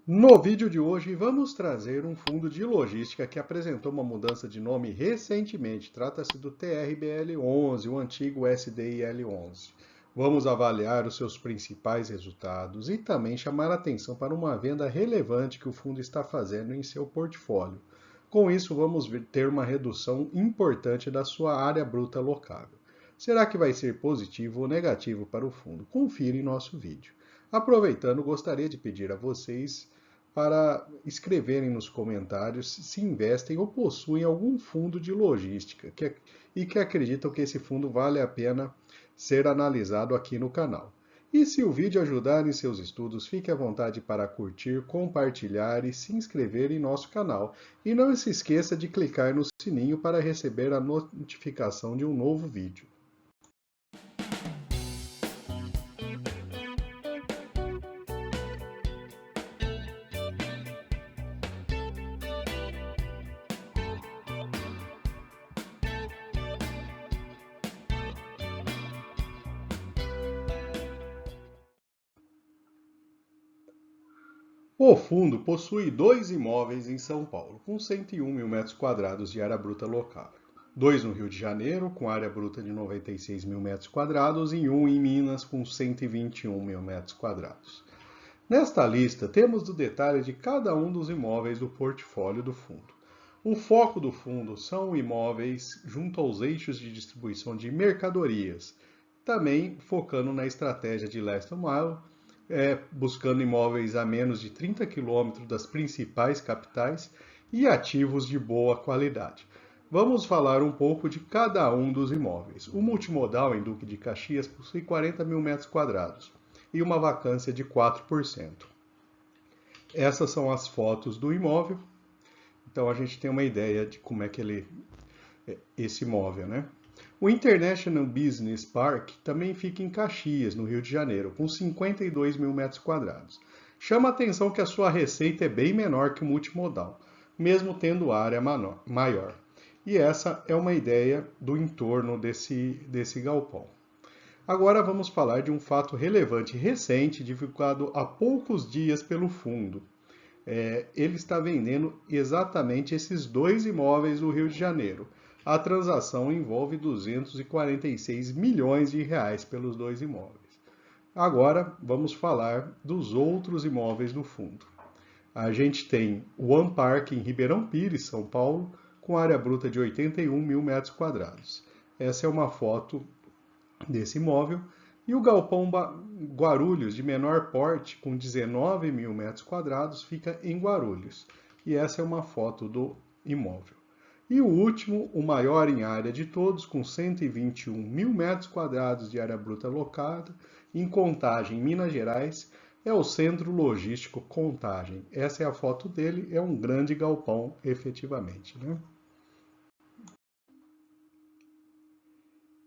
No vídeo de hoje, vamos trazer um fundo de logística que apresentou uma mudança de nome recentemente. Trata-se do TRBL11, o antigo SDIL11. Vamos avaliar os seus principais resultados e também chamar a atenção para uma venda relevante que o fundo está fazendo em seu portfólio. Com isso, vamos ter uma redução importante da sua área bruta locável. Será que vai ser positivo ou negativo para o fundo? Confira em nosso vídeo. Aproveitando, gostaria de pedir a vocês para escreverem nos comentários se investem ou possuem algum fundo de logística e que acreditam que esse fundo vale a pena ser analisado aqui no canal. E se o vídeo ajudar em seus estudos, fique à vontade para curtir, compartilhar e se inscrever em nosso canal. E não se esqueça de clicar no sininho para receber a notificação de um novo vídeo. O fundo possui dois imóveis em São Paulo, com 101 mil metros quadrados de área bruta locável. Dois no Rio de Janeiro, com área bruta de 96 mil metros quadrados, e um em Minas, com 121 mil metros quadrados. Nesta lista, temos o detalhe de cada um dos imóveis do portfólio do fundo. O foco do fundo são imóveis junto aos eixos de distribuição de mercadorias, também focando na estratégia de last mile, buscando imóveis a menos de 30 quilômetros das principais capitais e ativos de boa qualidade. Vamos falar um pouco de cada um dos imóveis. O multimodal em Duque de Caxias possui 40 mil metros quadrados e uma vacância de 4%. Essas são as fotos do imóvel. Então a gente tem uma ideia de como é que esse imóvel, né? O International Business Park também fica em Caxias, no Rio de Janeiro, com 52 mil metros quadrados. Chama a atenção que a sua receita é bem menor que o multimodal, mesmo tendo área maior. E essa é uma ideia do entorno desse galpão. Agora vamos falar de um fato relevante recente, divulgado há poucos dias pelo fundo. Ele está vendendo exatamente esses dois imóveis do Rio de Janeiro. A transação envolve 246 milhões de reais pelos dois imóveis. Agora vamos falar dos outros imóveis do fundo. A gente tem o One Park em Ribeirão Pires, São Paulo, com área bruta de 81 mil metros quadrados. Essa é uma foto desse imóvel. E o galpão Guarulhos, de menor porte, com 19 mil metros quadrados, fica em Guarulhos. E essa é uma foto do imóvel. E o último, o maior em área de todos, com 121 mil metros quadrados de área bruta locada, em Contagem, Minas Gerais, é o Centro Logístico Contagem. Essa é a foto dele, é um grande galpão, efetivamente, né?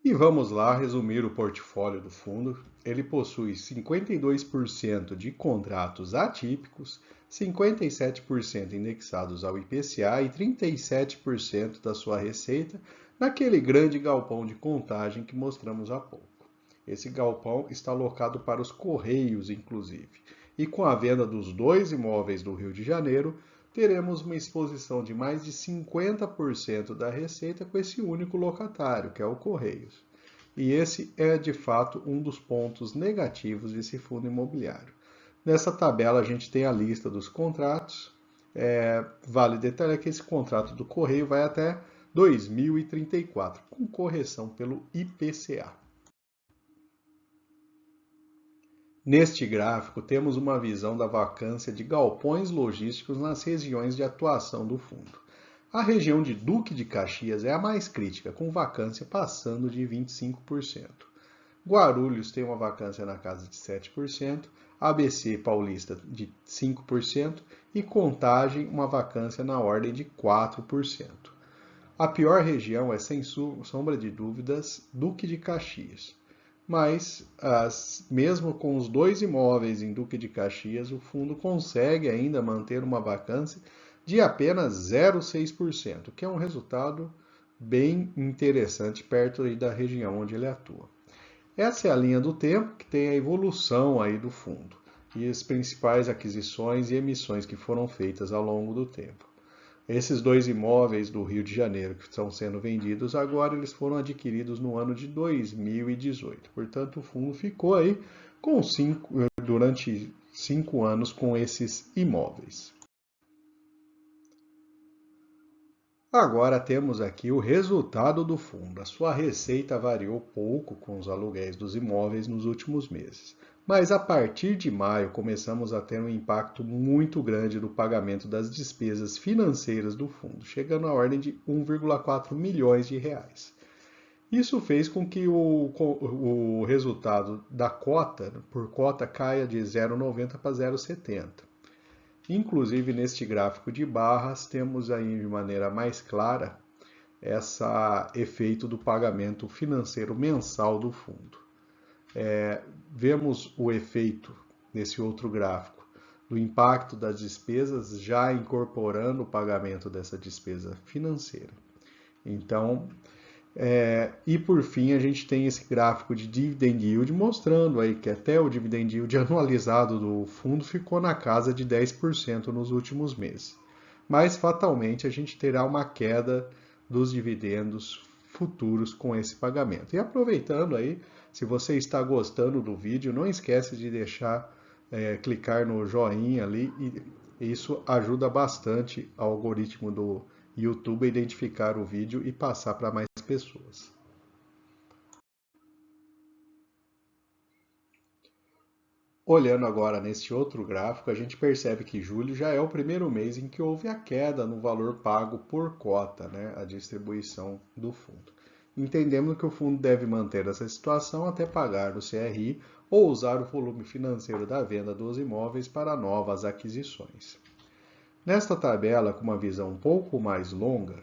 E vamos lá resumir o portfólio do fundo. Ele possui 52% de contratos atípicos, 57% indexados ao IPCA e 37% da sua receita naquele grande galpão de Contagem que mostramos há pouco. Esse galpão está alocado para os Correios, inclusive. E com a venda dos dois imóveis do Rio de Janeiro, teremos uma exposição de mais de 50% da receita com esse único locatário, que é o Correios. E esse é, de fato, um dos pontos negativos desse fundo imobiliário. Nessa tabela, a gente tem a lista dos contratos. Vale detalhar que esse contrato do Correio vai até 2034, com correção pelo IPCA. Neste gráfico, temos uma visão da vacância de galpões logísticos nas regiões de atuação do fundo. A região de Duque de Caxias é a mais crítica, com vacância passando de 25%. Guarulhos tem uma vacância na casa de 7%, ABC Paulista de 5% e Contagem uma vacância na ordem de 4%. A pior região é, sem sombra de dúvidas, Duque de Caxias. Mas, mesmo com os dois imóveis em Duque de Caxias, o fundo consegue ainda manter uma vacância de apenas 0,6%, que é um resultado bem interessante perto aí da região onde ele atua. Essa é a linha do tempo que tem a evolução aí do fundo. e as principais aquisições e emissões que foram feitas ao longo do tempo. Esses dois imóveis do Rio de Janeiro que estão sendo vendidos agora, eles foram adquiridos no ano de 2018. Portanto, o fundo ficou aí durante 5 anos com esses imóveis. Agora temos aqui o resultado do fundo. A sua receita variou pouco com os aluguéis dos imóveis nos últimos meses. Mas a partir de maio começamos a ter um impacto muito grande do pagamento das despesas financeiras do fundo, chegando à ordem de 1,4 milhões de reais. Isso fez com que o resultado da cota, por cota, caia de 0,90 para 0,70. Inclusive, neste gráfico de barras, temos aí de maneira mais clara esse efeito do pagamento financeiro mensal do fundo. Vemos o efeito nesse outro gráfico do impacto das despesas já incorporando o pagamento dessa despesa financeira. Então, e por fim, a gente tem esse gráfico de dividend yield mostrando aí que até o dividend yield anualizado do fundo ficou na casa de 10% nos últimos meses. Mas fatalmente a gente terá uma queda dos dividendos futuros com esse pagamento. E aproveitando aí, se você está gostando do vídeo, não esquece de clicar no joinha ali, e isso ajuda bastante ao algoritmo do YouTube a identificar o vídeo e passar para mais pessoas. Olhando agora nesse outro gráfico, a gente percebe que julho já é o primeiro mês em que houve a queda no valor pago por cota, né, a distribuição do fundo. Entendemos que o fundo deve manter essa situação até pagar o CRI ou usar o volume financeiro da venda dos imóveis para novas aquisições. Nesta tabela, com uma visão um pouco mais longa,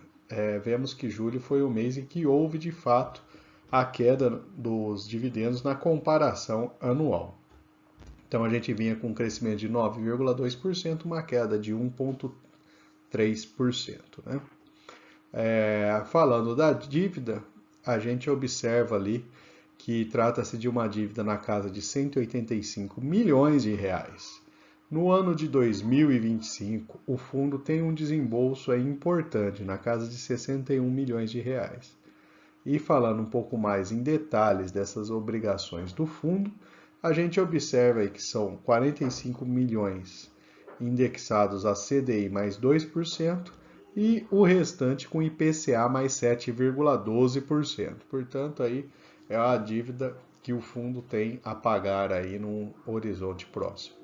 vemos que julho foi o mês em que houve de fato a queda dos dividendos na comparação anual. Então a gente vinha com um crescimento de 9,2%, uma queda de 1,3%. Né? Falando da dívida, a gente observa ali que trata-se de uma dívida na casa de 185 milhões de reais. No ano de 2025, o fundo tem um desembolso importante, na casa de 61 milhões de reais. E falando um pouco mais em detalhes dessas obrigações do fundo, a gente observa aí que são 45 milhões indexados a CDI mais 2% e o restante com IPCA mais 7,12%. Portanto, aí é a dívida que o fundo tem a pagar aí num horizonte próximo.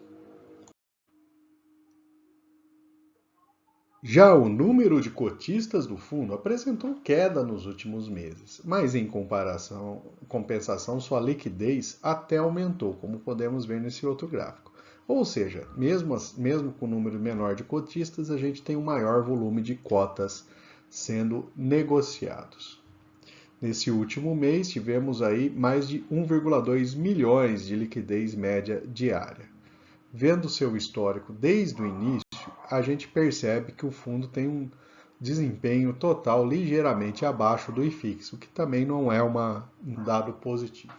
Já o número de cotistas do fundo apresentou queda nos últimos meses, mas em compensação, sua liquidez até aumentou, como podemos ver nesse outro gráfico. Ou seja, mesmo com o número menor de cotistas, a gente tem um maior volume de cotas sendo negociados. Nesse último mês, tivemos aí mais de 1,2 milhões de liquidez média diária. Vendo seu histórico desde o início, a gente percebe que o fundo tem um desempenho total ligeiramente abaixo do IFIX, o que também não é um dado positivo.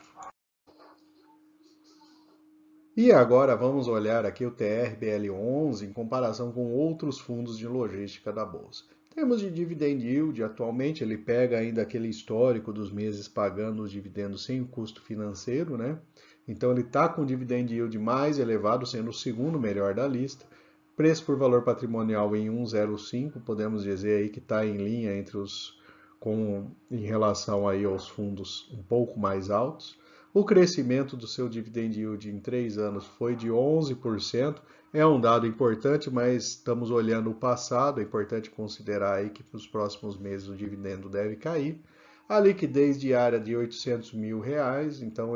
E agora vamos olhar aqui o TR-BL11 em comparação com outros fundos de logística da Bolsa. Temos de dividend yield, atualmente ele pega ainda aquele histórico dos meses pagando os dividendos sem o custo financeiro, né? Então ele está com o dividend yield mais elevado, sendo o segundo melhor da lista. Preço por valor patrimonial em 1,05, podemos dizer aí que está em linha em relação aí aos fundos um pouco mais altos. O crescimento do seu dividend yield em 3 anos foi de 11%. É um dado importante, mas estamos olhando o passado. É importante considerar aí que para os próximos meses o dividendo deve cair. A liquidez diária de 800 mil reais, então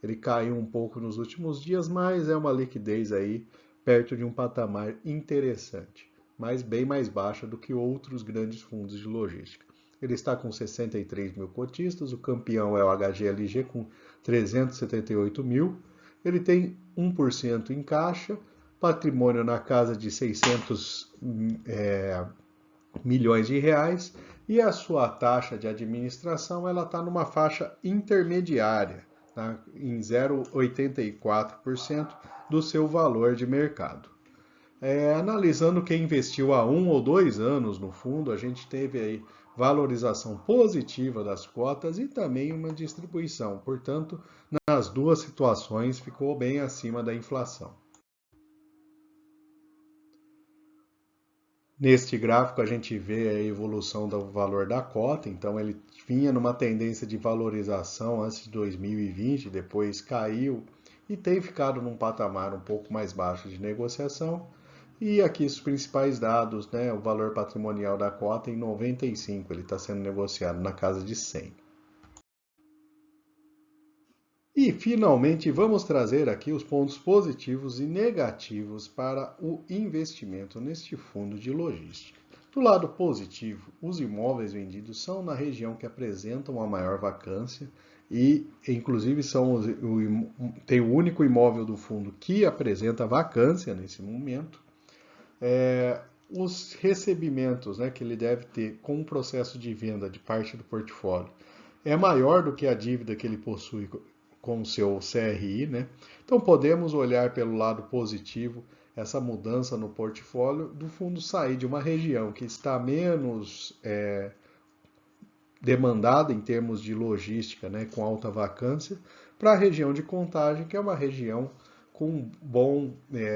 ele caiu um pouco nos últimos dias, mas é uma liquidez aí perto de um patamar interessante, mas bem mais baixa do que outros grandes fundos de logística. Ele está com 63 mil cotistas, o campeão é o HGLG com 378 mil, ele tem 1% em caixa, patrimônio na casa de 600 milhões de reais e a sua taxa de administração ela está numa faixa intermediária, tá? Em 0,84%, do seu valor de mercado. Analisando quem investiu há 1 ou 2 anos no fundo, a gente teve aí valorização positiva das cotas e também uma distribuição. Portanto, nas duas situações ficou bem acima da inflação. Neste gráfico a gente vê a evolução do valor da cota, então ele vinha numa tendência de valorização antes de 2020, depois caiu e tem ficado num patamar um pouco mais baixo de negociação. E aqui os principais dados, né, o valor patrimonial da cota em 95, ele está sendo negociado na casa de 100. E, finalmente, vamos trazer aqui os pontos positivos e negativos para o investimento neste fundo de logística. Do lado positivo, os imóveis vendidos são na região que apresentam a maior vacância e, inclusive, tem o único imóvel do fundo que apresenta vacância nesse momento. Os recebimentos, né, que ele deve ter com o processo de venda de parte do portfólio é maior do que a dívida que ele possui com o seu CRI, né? Então podemos olhar pelo lado positivo essa mudança no portfólio do fundo sair de uma região que está menos demandada em termos de logística, né, com alta vacância, para a região de Contagem, que é uma região com bom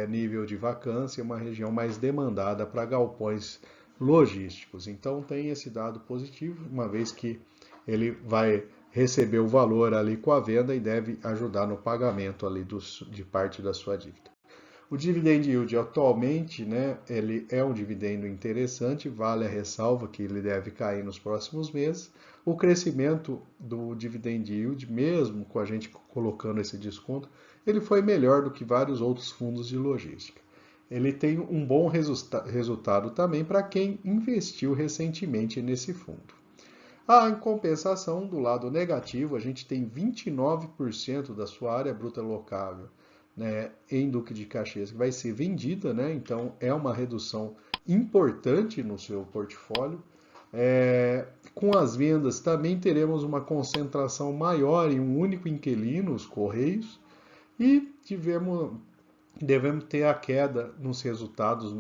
nível de vacância, uma região mais demandada para galpões logísticos. Então tem esse dado positivo, uma vez que ele vai receber o valor ali com a venda e deve ajudar no pagamento ali de parte da sua dívida. O dividend yield atualmente, né, ele é um dividendo interessante, vale a ressalva que ele deve cair nos próximos meses. O crescimento do dividend yield, mesmo com a gente colocando esse desconto, ele foi melhor do que vários outros fundos de logística. Ele tem um bom resultado também para quem investiu recentemente nesse fundo. Em compensação, do lado negativo, a gente tem 29% da sua área bruta locável, né, em Duque de Caxias, que vai ser vendida, né? Então é uma redução importante no seu portfólio. Com as vendas também teremos uma concentração maior em um único inquilino, os Correios, e devemos ter a queda nos resultados.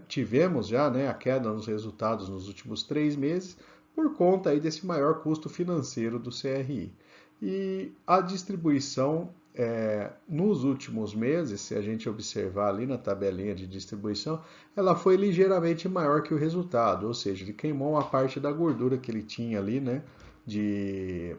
Tivemos já, né, a queda nos resultados nos últimos 3 meses por conta aí desse maior custo financeiro do CRI. E a distribuição nos últimos meses, se a gente observar ali na tabelinha de distribuição, ela foi ligeiramente maior que o resultado, ou seja, ele queimou uma parte da gordura que ele tinha ali, né, de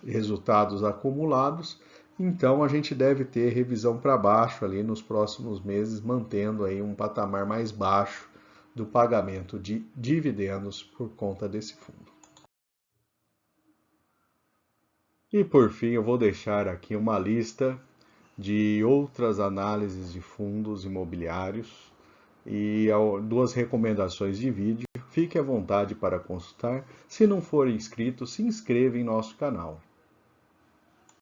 resultados acumulados. Então a gente deve ter revisão para baixo ali nos próximos meses, mantendo aí um patamar mais baixo do pagamento de dividendos por conta desse fundo. E por fim, eu vou deixar aqui uma lista de outras análises de fundos imobiliários e 2 recomendações de vídeo. Fique à vontade para consultar. Se não for inscrito, se inscreva em nosso canal.